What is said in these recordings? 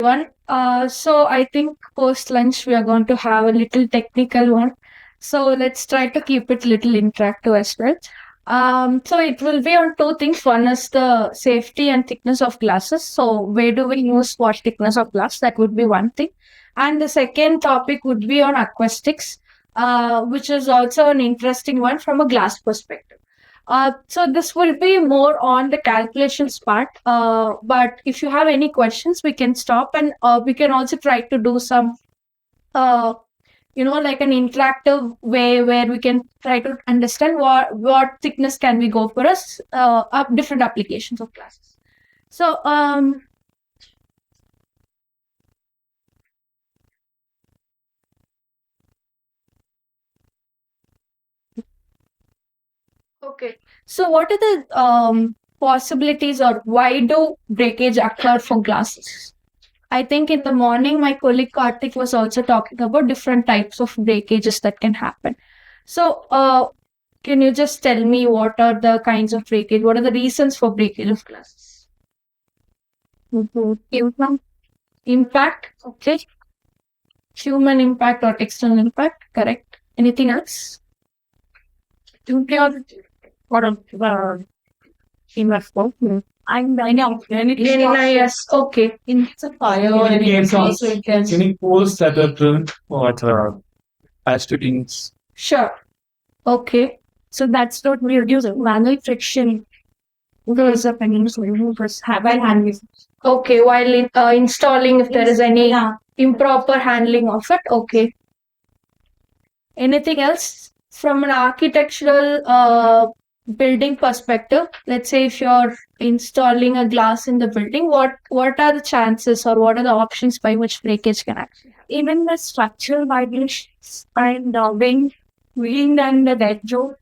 One. So I think post lunch we are going to have a little technical one. So let's try to keep it little interactive as well. So it will be on two things. One is the safety and thickness of glasses. So where do we use what thickness of glass? That would be one thing. And the second topic would be on acoustics, which is also an interesting one from a glass perspective. So this will be more on the calculations part. But if you have any questions, we can stop and we can also try to do some, uh, like an interactive way where we can try to understand what thickness can we go for us, different applications of classes. So okay. So what are the possibilities or why do breakage occur for glasses? I think in the morning, my colleague Karthik was also talking about different types of breakages that can happen. So, can you just tell me what are the kinds of breakage? What are the reasons for breakage of glasses? Human impact, okay. Human impact or external impact, correct. Anything else? What of investment? I know. Yes, okay. In fire, Any games also it can. any poles that are driven or students. Sure. Okay. So that's not we reduce manual friction. There's a while handling. Okay, while installing, if there is any improper handling of it. Okay. Anything else from an architectural building perspective? Let's say if you're installing a glass in the building, what are the chances or what are the options by which breakage can actually happen? Even the structural vibrations and the wind and the dead zone.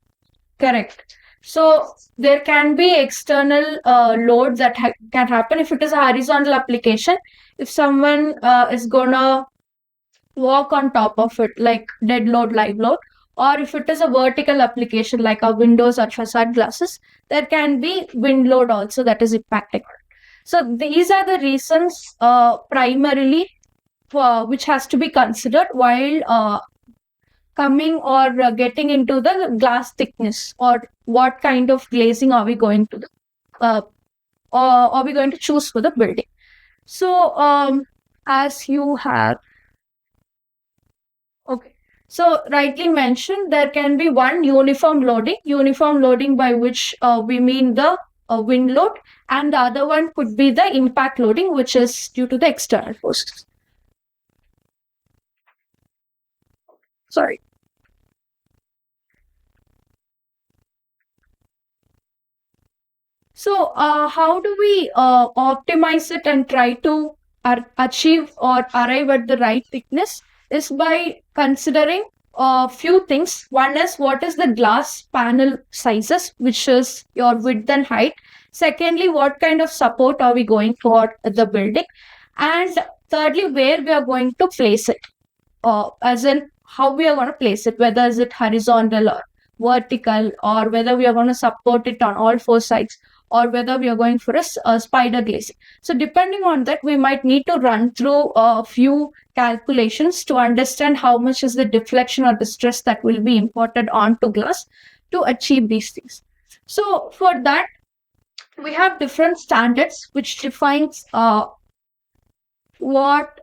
Correct. So there can be external load that can happen if it is a horizontal application. If someone is gonna walk on top of it, like dead load, live load, or if it is a vertical application like a windows or facade glasses, there can be wind load also that is impacting. So these are the reasons primarily for which has to be considered while coming or getting into the glass thickness or what kind of glazing are we going to uh, or are we going to choose for the building. So as you have okay, so rightly mentioned, there can be one uniform loading by which we mean the wind load, and the other one could be the impact loading, which is due to the external forces. Sorry. So, how do we optimize it and try to achieve or arrive at the right thickness? Is by considering a few things. One is what is the glass panel sizes, which is your width and height. Secondly, what kind of support are we going for the building? And thirdly, where we are going to place it, as in how we are going to place it, whether is it horizontal or vertical, or whether we are going to support it on all four sides, or whether we are going for a spider glazing. So depending on that, we might need to run through a few calculations to understand how much is the deflection or the stress that will be imparted onto glass to achieve these things. So for that, we have different standards which defines what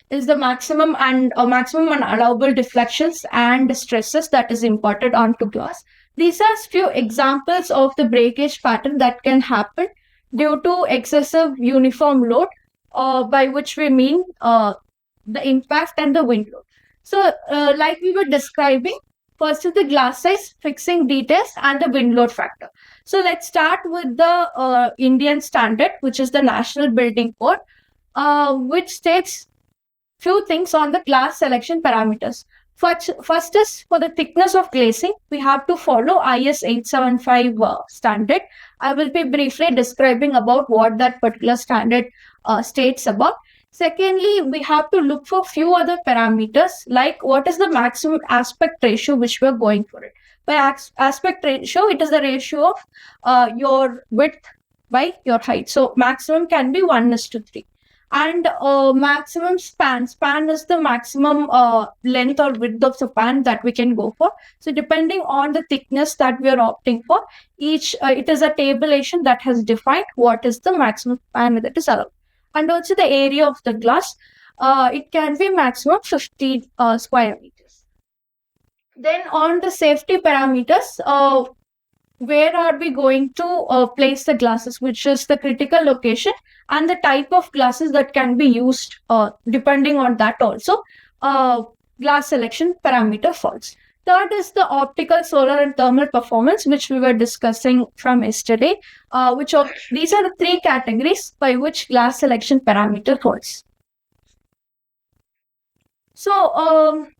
is the maximum and allowable deflections and stresses that is imparted onto glass. These are few examples of the breakage pattern that can happen due to excessive uniform load, by which we mean the impact and the wind load. So, like we were describing, first is the glass size, fixing details, and the wind load factor. So, let's start with the Indian standard, which is the National Building Code, which states few things on the glass selection parameters. First is for the thickness of glazing, we have to follow IS 875 standard. I will be briefly describing about what that particular standard states about. Secondly, we have to look for few other parameters like what is the maximum aspect ratio which we are going for it. By aspect ratio, it is the ratio of your width by your height. So maximum can be 1:3. And maximum span. Span is the maximum length or width of the span that we can go for. So depending on the thickness that we are opting for, each it is a tabulation that has defined what is the maximum span that is allowed. And also the area of the glass, it can be maximum 50 square meters. Then on the safety parameters, where are we going to place the glasses, which is the critical location, and the type of glasses that can be used, depending on that also, glass selection parameter falls. Third is the optical, solar, and thermal performance, which we were discussing from yesterday. These are the three categories by which glass selection parameter falls. So,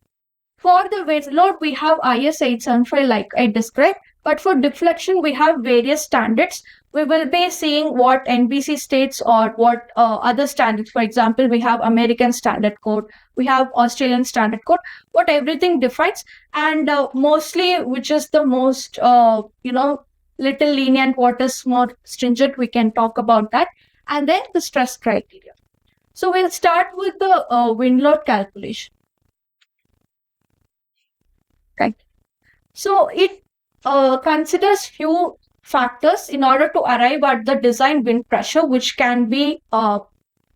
for the weight load, we have IS 875 like I described, but for deflection, we have various standards. We will be seeing what NBC states or what other standards. For example, we have American Standard Code, we have Australian Standard Code, what everything defines, and mostly which is the most, little lenient, what is more stringent, we can talk about that. And then the stress criteria. So we'll start with the wind load calculation. Right. So it considers few factors in order to arrive at the design wind pressure, which can be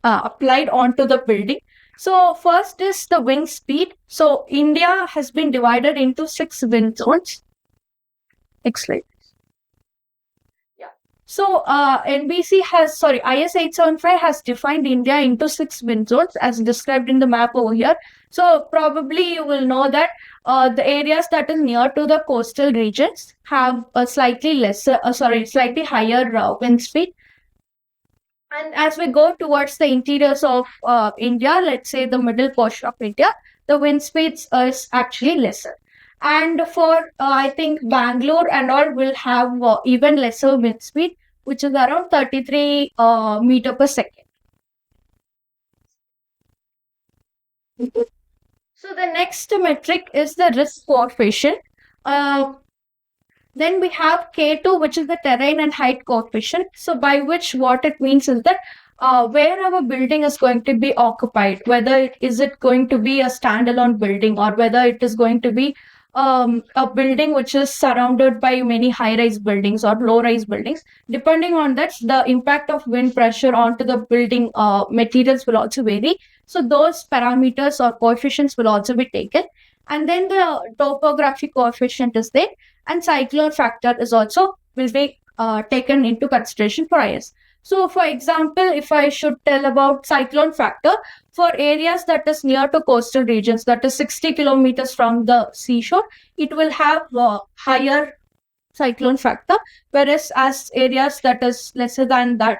applied onto the building. So first is the wind speed. So India has been divided into 6 wind zones. Next slide. So IS 875 has defined India into 6 wind zones as described in the map over here. So probably you will know that the areas that is near to the coastal regions have a slightly higher wind speed. And as we go towards the interiors of India, let's say the middle portion of India, the wind speeds is actually lesser. And for I think Bangalore and all will have even lesser wind speed, which is around 33 meter per second. So the next metric is the risk coefficient. Then we have K2, which is the terrain and height coefficient. So by which what it means is that where our building is going to be occupied, whether is it going to be a standalone building or whether it is going to be a building which is surrounded by many high-rise buildings or low-rise buildings. Depending on that, the impact of wind pressure onto the building materials will also vary. So those parameters or coefficients will also be taken. And then the topography coefficient is there, and cyclone factor is also will be taken into consideration for IS. So, for example, if I should tell about cyclone factor, for areas that is near to coastal regions, that is 60 kilometers from the seashore, it will have higher cyclone factor, whereas as areas that is lesser than that,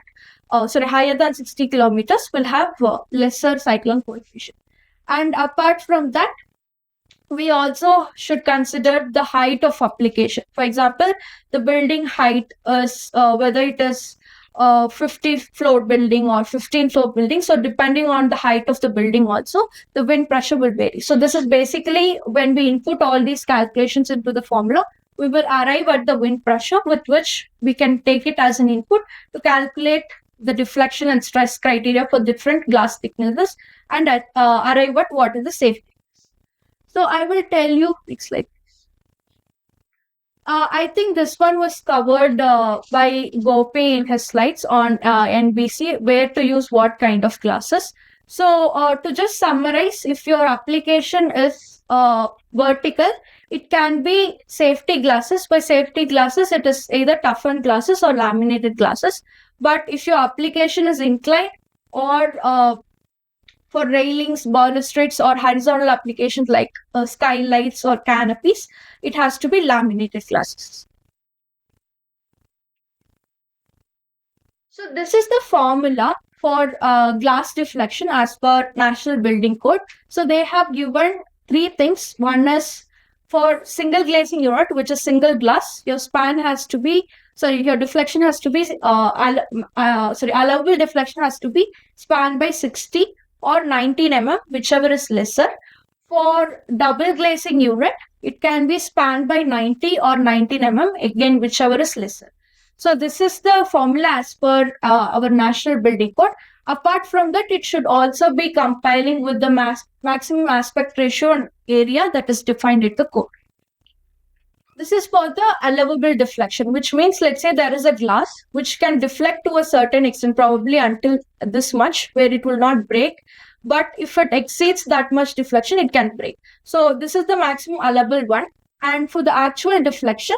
higher than 60 kilometers will have lesser cyclone coefficient. And apart from that, we also should consider the height of application. For example, the building height is whether it is 50 floor building or 15 floor building. So depending on the height of the building also, the wind pressure will vary. So this is basically when we input all these calculations into the formula, we will arrive at the wind pressure with which we can take it as an input to calculate the deflection and stress criteria for different glass thicknesses and arrive at what is the safety. So I will tell you, next slide. I think this one was covered by Gopi in his slides on NBC, where to use what kind of glasses. So to just summarize, if your application is vertical, it can be safety glasses. By safety glasses, it is either toughened glasses or laminated glasses. But if your application is inclined or for railings, balustrades, or horizontal applications like skylights or canopies, it has to be laminated glasses. So this is the formula for glass deflection as per National Building Code. So they have given 3 things. One is for single glazing unit, which is single glass, your span has to be, your deflection has to be, allowable deflection has to be span by 60 or 19 mm, whichever is lesser. For double glazing unit, it can be spanned by 90 or 19 mm, again, whichever is lesser. So this is the formula as per our National Building Code. Apart from that, it should also be compiling with the maximum aspect ratio area that is defined in the code. This is for the allowable deflection, which means, let's say there is a glass which can deflect to a certain extent, probably until this much, where it will not break. But if it exceeds that much deflection, it can break. So this is the maximum allowable one. And for the actual deflection,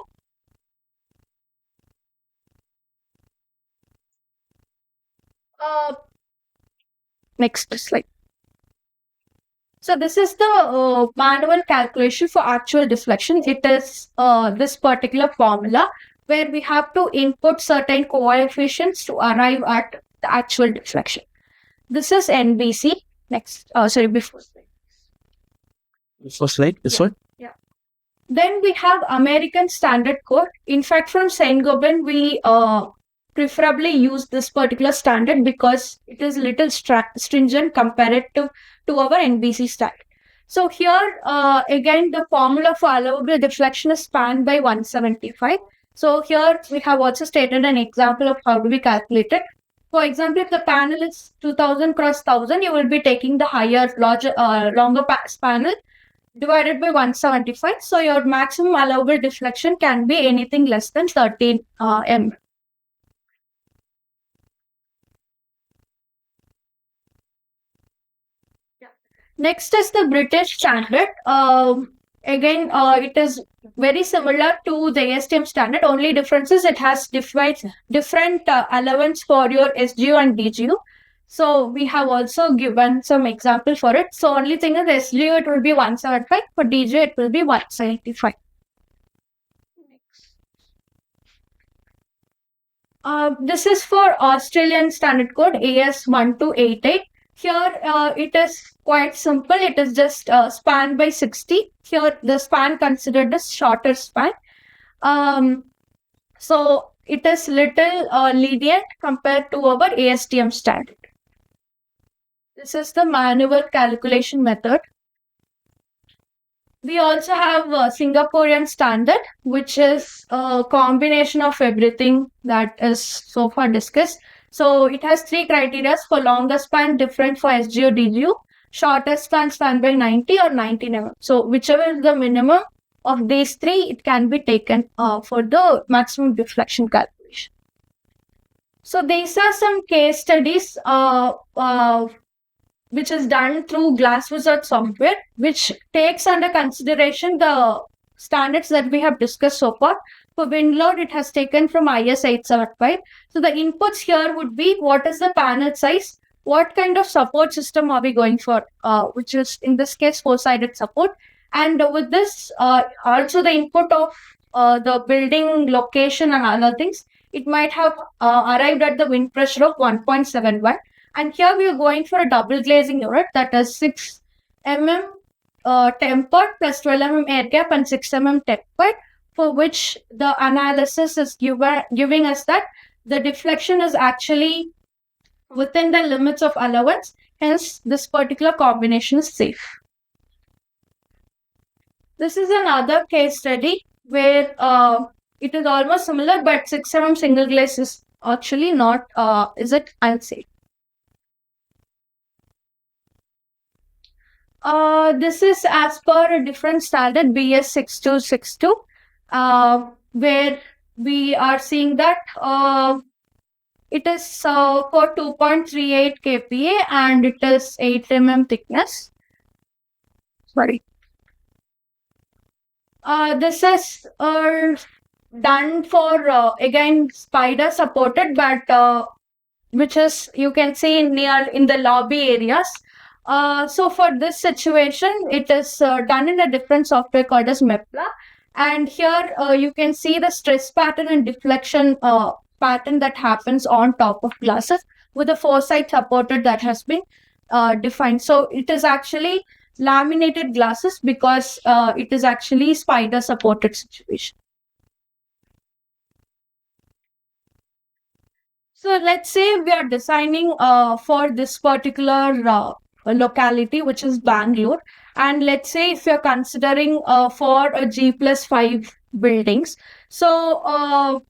next slide. So this is the manual calculation for actual deflection. It is this particular formula where we have to input certain coefficients to arrive at the actual deflection. This is NBC. Next, sorry, before slide. Before slide, this one. Then we have American Standard Code. In fact, from Saint-Gobain, we preferably use this particular standard because it is little stringent comparative to our NBC standard. So here, again, the formula for allowable deflection is spanned by 175. So here we have also stated an example of how do we calculate it. For example, if the panel is 2000 cross 1000, you will be taking the higher, longer panel divided by 175. So your maximum allowable deflection can be anything less than 13 mm. Next is the British standard. Again, it is very similar to the ASTM standard. Only difference is it has different allowance for your SGU and DGU. So we have also given some example for it. So only thing is SGU it will be 175, for DGU it will be 175. This is for Australian Standard Code AS1288. Here it is quite simple. It is just span by 60. Here the span considered as shorter span. So it is little lenient compared to our ASTM standard. This is the manual calculation method. We also have a Singaporean standard, which is a combination of everything that is so far discussed. So it has three criteria for longer span, different for SGU, DGU, shorter span by 90 or 90 mm. So whichever is the minimum of these three, it can be taken for the maximum deflection calculation. So these are some case studies which is done through GlassWizard software, which takes under consideration the standards that we have discussed so far. For wind load, it has taken from IS 875. So the inputs here would be what is the panel size, what kind of support system are we going for, which is in this case four-sided support. And with this, also the input of the building location and other things, it might have arrived at the wind pressure of 1.71. And here we are going for a double glazing unit, that is 6 mm tempered plus 12 mm air gap and 6 mm tempered, for which the analysis is giving us that the deflection is actually within the limits of allowance. Hence, this particular combination is safe. This is another case study where it is almost similar, but 6 mm single glaze is actually not, is it unsafe? This is as per a different standard, BS 6262, where we are seeing that it is for 2.38 kPa and it is 8 mm thickness. Sorry. This is done for, again, spider supported, but which is, you can see in the lobby areas. So for this situation, it is done in a different software called as MEPLA. And here you can see the stress pattern and deflection pattern that happens on top of glasses with a four-side supported that has been defined. So it is actually laminated glasses because it is actually spider supported situation. So let's say we are designing for this particular locality, which is Bangalore. And let's say if you're considering for a G+5 buildings. So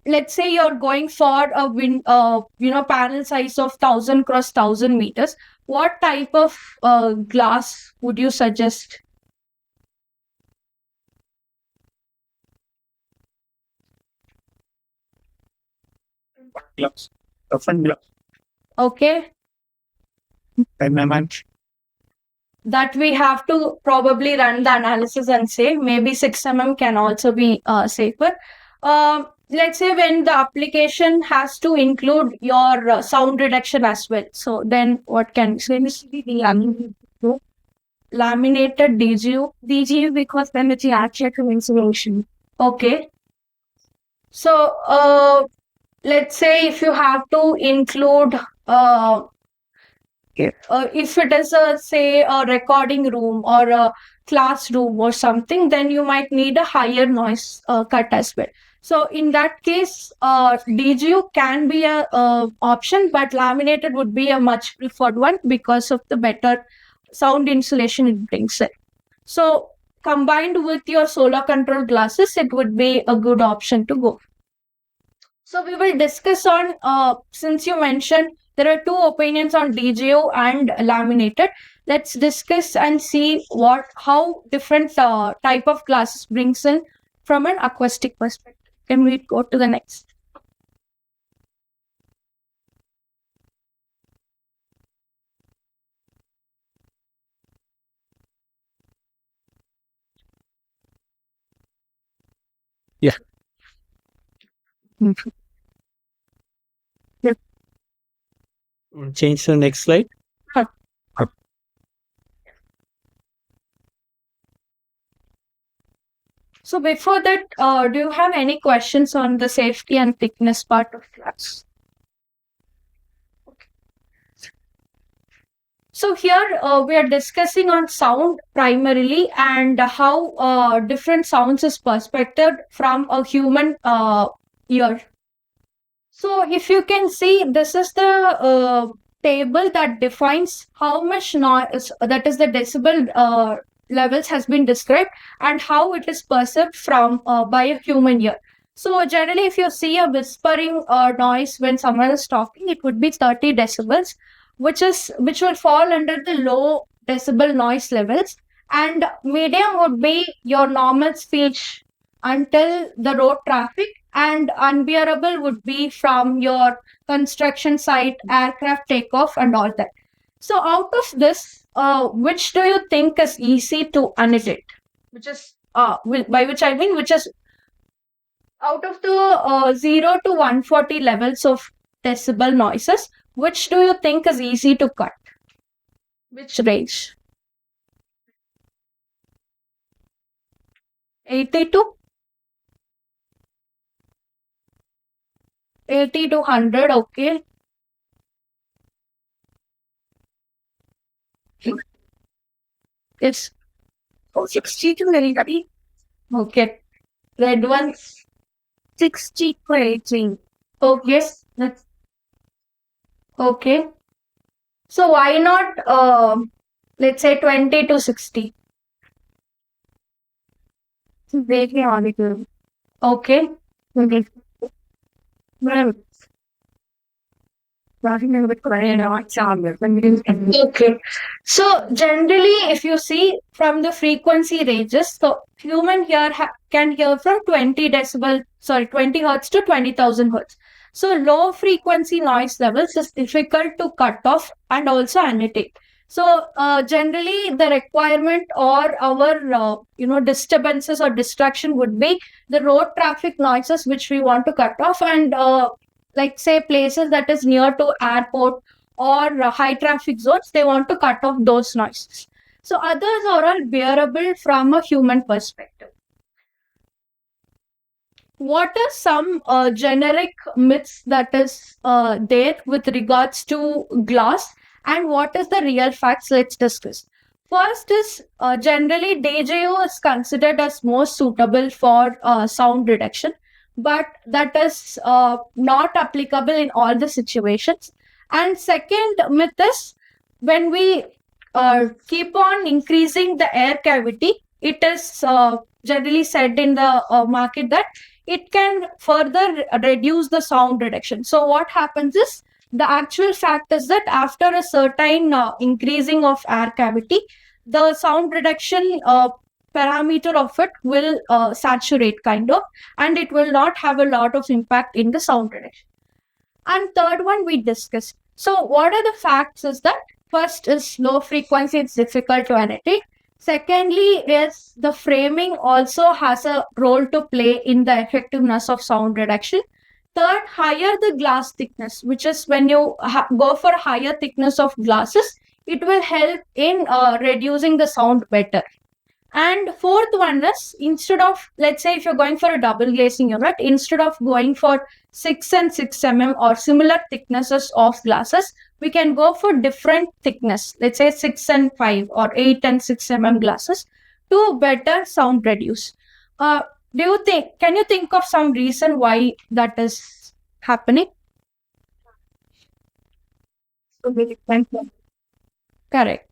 let's say you're going for a panel size of 1000 cross 1000 meters, what type of glass would you suggest? Glass. Different glass. Okay, that we have to probably run the analysis and say maybe 6 can also be safer. Let's say when the application has to include your sound reduction as well. So then what can we say? Laminated DGU because then it's actual insulation. Okay. So let's say if you have to include if it is say a recording room or a classroom or something, then you might need a higher noise cut as well. So in that case, DGU can be a option, but laminated would be a much preferred one because of the better sound insulation it brings in. So combined with your solar control glasses, it would be a good option to go. So we will discuss on, since you mentioned there are two opinions on DGO and laminated. Let's discuss and see how different type of glasses brings in from an acoustic perspective. Can we go to the next? Yeah. Change to the next slide. So before that, do you have any questions on the safety and thickness part of glass? So here we are discussing on sound primarily and how different sounds is perspected from a human ear. So if you can see, this is the table that defines how much noise, that is the decibel levels has been described and how it is perceived from by a human ear. So generally, if you see a whispering noise when someone is talking, it would be 30 decibels, which will fall under the low decibel noise levels, and medium would be your normal speech until the road traffic, and unbearable would be from your construction site, aircraft takeoff, and all that. So out of this, which do you think is easy to annotate? Which is by which I mean which is out of the 0 to 140 levels of decibel noises, which do you think is easy to cut? Which range? 82? 80 to 100, okay. It's 60 to 80. Okay. Red one. 60 to 18. Okay. That's okay. So why not let's say 20 to 60? Very audible. Okay. Okay. Well, okay. So generally, if you see from the frequency ranges, so human here can hear from 20 hertz to 20,000 hertz. So low frequency noise levels is difficult to cut off and also annotate. So generally, the requirement or our disturbances or distraction would be the road traffic noises which we want to cut off, and like say places that is near to airport or high traffic zones, they want to cut off those noises. So others are all bearable from a human perspective. What are some generic myths that is there with regards to glass, and what is the real facts? Let's discuss. First is generally DJO is considered as most suitable for sound reduction, but that is not applicable in all the situations. And second myth is when we keep on increasing the air cavity, it is generally said in the market that it can further reduce the sound reduction. So what happens is, the actual fact is that after a certain increasing of air cavity, the sound reduction parameter of it will saturate kind of, and it will not have a lot of impact in the sound reduction. And third one we discussed. So what are the facts is that, first is low frequency, it's difficult to annotate. Secondly is the framing also has a role to play in the effectiveness of sound reduction. Third, higher the glass thickness, which is when you go for higher thickness of glasses, it will help in reducing the sound better. And fourth one is, instead of, let's say if you're going for a double glazing unit, instead of going for 6 and 6 mm or similar thicknesses of glasses, we can go for different thickness, let's say 6 and 5 or 8 and 6 mm glasses to better sound reduce. Can you think of some reason why that is happening? Correct.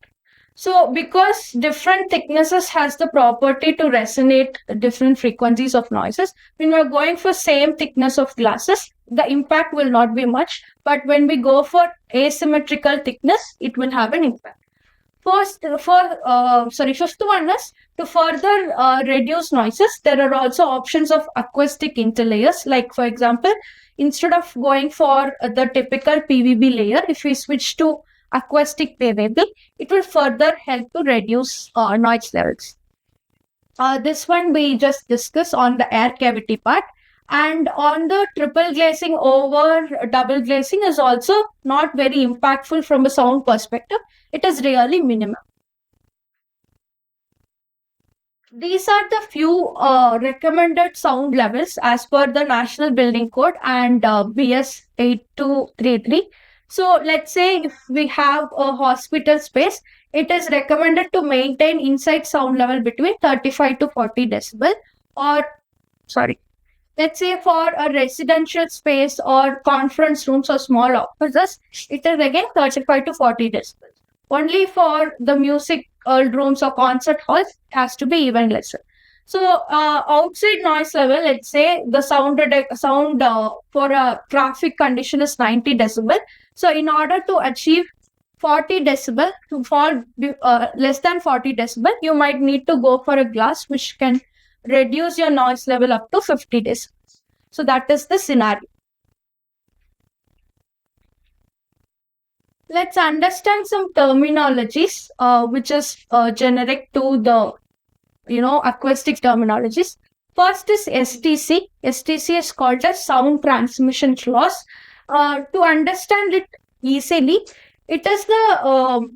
So because different thicknesses has the property to resonate different frequencies of noises, when we're going for same thickness of glasses, the impact will not be much. But when we go for asymmetrical thickness, it will have an impact. Fifth one is, to further reduce noises, there are also options of acoustic interlayers. Like for example, instead of going for the typical PVB layer, if we switch to acoustic PVB, it will further help to reduce noise levels. This one we just discussed on the air cavity part. And on the triple glazing over double glazing is also not very impactful from a sound perspective. It is really minimal. These are the few recommended sound levels as per the National Building Code and BS 8233. So let's say if we have a hospital space, it is recommended to maintain inside sound level between 35 to 40 decibel, or let's say for a residential space or conference rooms or small offices, it is again 35 to 40 decibels. Only for the music rooms or concert halls, it has to be even lesser. So outside noise level, let's say the sound for a traffic condition is 90 decibel. So in order to achieve 40 decibel, to fall less than 40 decibel, you might need to go for a glass which can reduce your noise level up to 50 decibels. So that is the scenario. Let's understand some terminologies which is generic to the acoustic terminologies. First is STC. STC is called as sound transmission loss. To understand it easily, it is the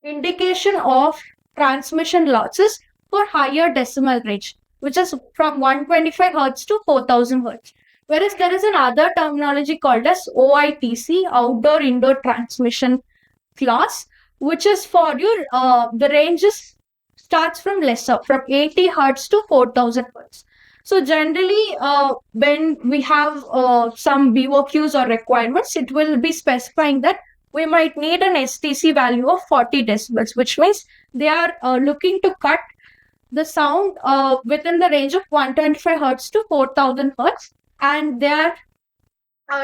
indication of transmission losses for higher decimal range, which is from 125 Hz to 4000 Hz. Whereas there is another terminology called as OITC, outdoor indoor transmission class, which is for your the ranges starts from lesser, from 80 Hz to 4000 Hz. So generally, when we have some BOQs or requirements, it will be specifying that we might need an STC value of 40 decibels, which means they are looking to cut the sound within the range of 125 Hz to 4000 Hz, and they are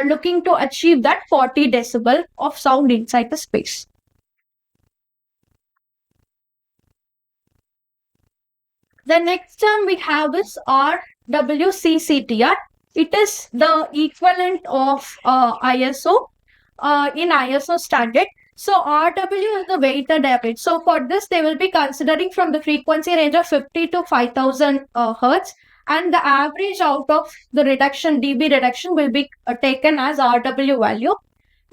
looking to achieve that 40 decibel of sound inside the space. The next term we have is RWCCTR. It is the equivalent of ISO in ISO standard. So RW is the weighted average. So for this, they will be considering from the frequency range of 50 to 5000 Hz, and the average out of the reduction, dB reduction, will be taken as RW value.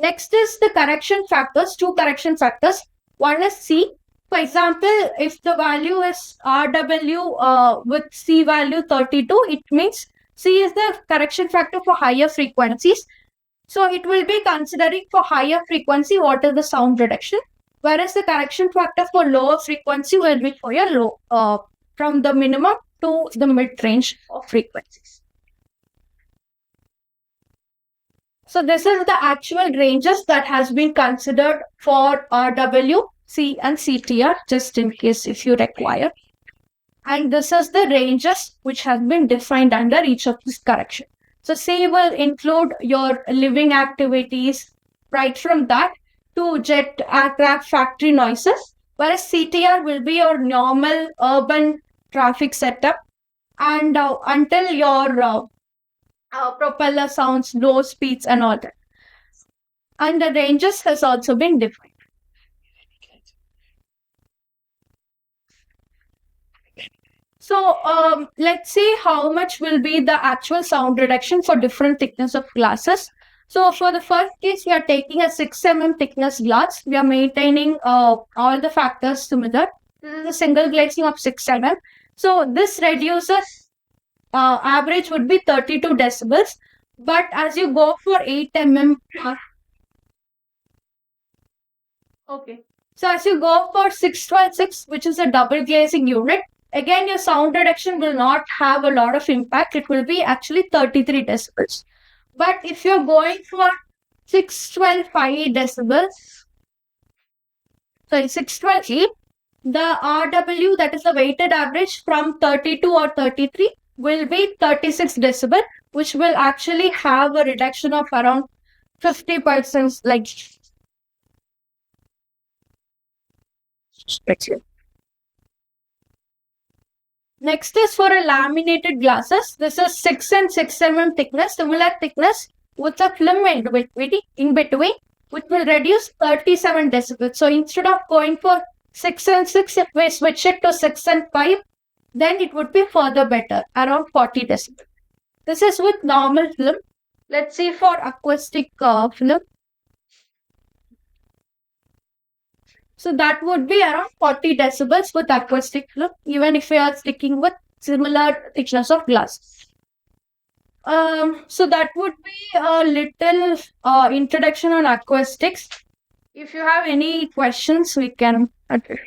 Next is the correction factors, two correction factors. One is C. For example, if the value is RW with C value 32, it means C is the correction factor for higher frequencies. So it will be considering for higher frequency what is the sound reduction, whereas the correction factor for lower frequency will be for your low, from the minimum to the mid-range of frequencies. So this is the actual ranges that has been considered for RW, C and CTR, just in case if you require. And this is the ranges which have been defined under each of this correction. So C will include your living activities right from that to jet aircraft factory noises, whereas CTR will be your normal urban traffic setup and until your propeller sounds, low speeds and all that. And the ranges has also been defined. So let's see how much will be the actual sound reduction for different thickness of glasses. So for the first case, we are taking a 6 mm thickness glass. We are maintaining all the factors similar. This is a single glazing of 6 mm. So this reduces, average would be 32 decibels. But as you go for 8 mm, okay. So as you go for 612.6, which is a double glazing unit, again your sound reduction will not have a lot of impact. It will be actually 33 decibels. But if you're going for 612.5 decibels, sorry, 612.8, the RW, that is the weighted average from 32 or 33, will be 36 decibel, which will actually have a reduction of around 50%, like next is for a laminated glasses. This is 6 and 6 mm thickness, similar thickness with a film in between, which will reduce 37 decibels. So instead of going for 6 and 6, if we switch it to 6 and 5, then it would be further better, around 40 decibels. This is with normal film. Let's see for acoustic film. So that would be around 40 decibels with acoustic film, even if we are sticking with similar thickness of glass. So that would be a little introduction on acoustics. If you have any questions, we can address.